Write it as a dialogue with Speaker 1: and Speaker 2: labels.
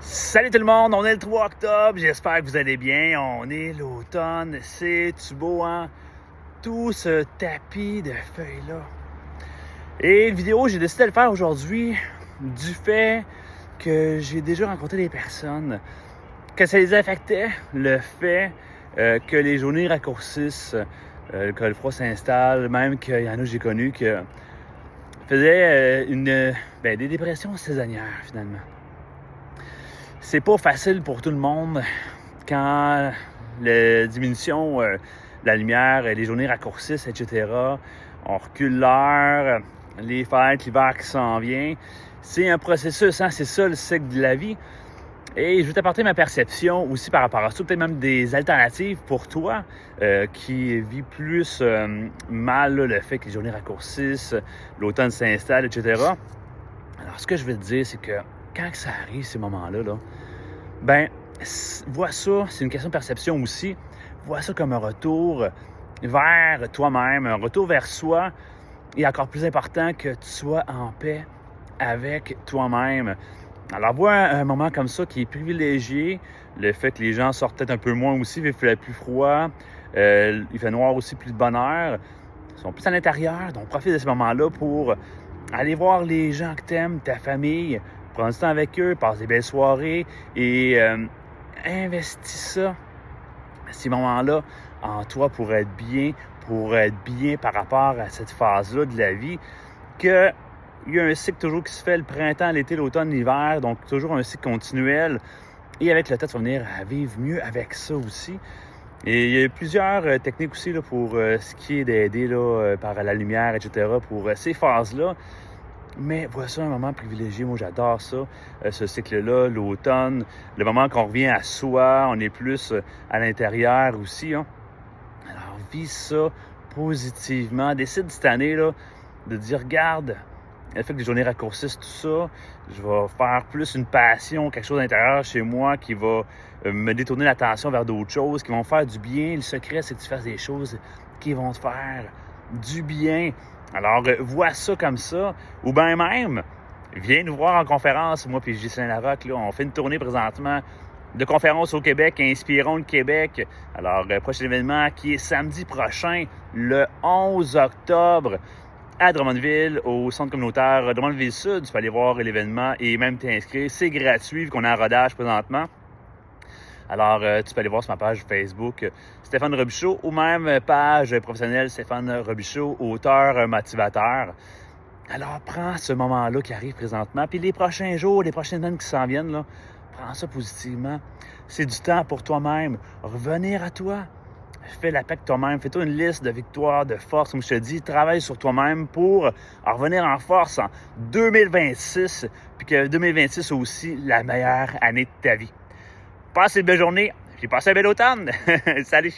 Speaker 1: Salut tout le monde, on est le 3 octobre, j'espère que vous allez bien. On est l'automne, c'est-tu beau, hein? Tout ce tapis de feuilles-là. Et une vidéo, j'ai décidé de le faire aujourd'hui du fait que j'ai déjà rencontré des personnes que ça les affectait, le fait que les journées raccourcissent, que le froid s'installe, même qu'il y en a que j'ai connu qui faisaient des dépressions saisonnières finalement. C'est pas facile pour tout le monde quand la diminution de la lumière, les journées raccourcissent, etc. On recule l'heure, les fêtes, l'hiver qui s'en vient. C'est un processus, hein? C'est ça le cycle de la vie. Et je vais t'apporter ma perception aussi par rapport à ça, peut-être même des alternatives pour toi qui vis plus mal là, le fait que les journées raccourcissent, l'automne s'installe, etc. Alors, ce que je veux te dire, c'est que quand ça arrive, ces moments-là, vois ça, c'est une question de perception aussi, vois ça comme un retour vers toi-même, un retour vers soi, et encore plus important que tu sois en paix avec toi-même. Alors, vois un moment comme ça qui est privilégié, le fait que les gens sortent peut-être un peu moins aussi, il fait plus froid, il fait noir aussi, plus de bonheur, ils sont plus à l'intérieur, donc profite de ce moment-là pour aller voir les gens que tu aimes, ta famille, prends du temps avec eux, passe des belles soirées et investis ça, ces moments-là, en toi pour être bien par rapport à cette phase-là de la vie, qu'il y a un cycle toujours qui se fait le printemps, l'été, l'automne, l'hiver, donc toujours un cycle continuel. Et avec le temps, tu vas venir à vivre mieux avec ça aussi. Et il y a plusieurs techniques aussi là, pour ce qui est d'aider là, par la lumière, etc., pour ces phases-là. Mais voici un moment privilégié, moi j'adore ça, ce cycle-là, l'automne, le moment qu'on revient à soi, on est plus à l'intérieur aussi. Hein? Alors vis ça positivement, décide cette année là, de dire, regarde, le fait que les journées raccourcissent, tout ça, je vais faire plus une passion, quelque chose d'intérieur chez moi qui va me détourner l'attention vers d'autres choses, qui vont faire du bien. Le secret, c'est que tu fasses des choses qui vont te faire du bien. Alors, vois ça comme ça, ou bien même, viens nous voir en conférence, moi puis Ghislain Larocque, là, on fait une tournée présentement de conférences au Québec, Inspirons le Québec. Alors, prochain événement qui est samedi prochain, le 11 octobre, à Drummondville, au centre communautaire Drummondville-Sud. Tu peux aller voir l'événement et même t'inscrire. C'est gratuit vu qu'on est en rodage présentement. Alors, tu peux aller voir sur ma page Facebook Stéphane Robichaud ou même page professionnelle Stéphane Robichaud, auteur motivateur. Alors, prends ce moment-là qui arrive présentement, puis les prochains jours, les prochaines semaines qui s'en viennent, là, prends ça positivement. C'est du temps pour toi-même. Revenir à toi. Fais la paix avec toi-même. Fais-toi une liste de victoires, de forces. Comme je te dis, travaille sur toi-même pour en revenir en force en 2026, puis que 2026 soit aussi la meilleure année de ta vie. Passe une belle journée, puis passe un bel automne. Salut!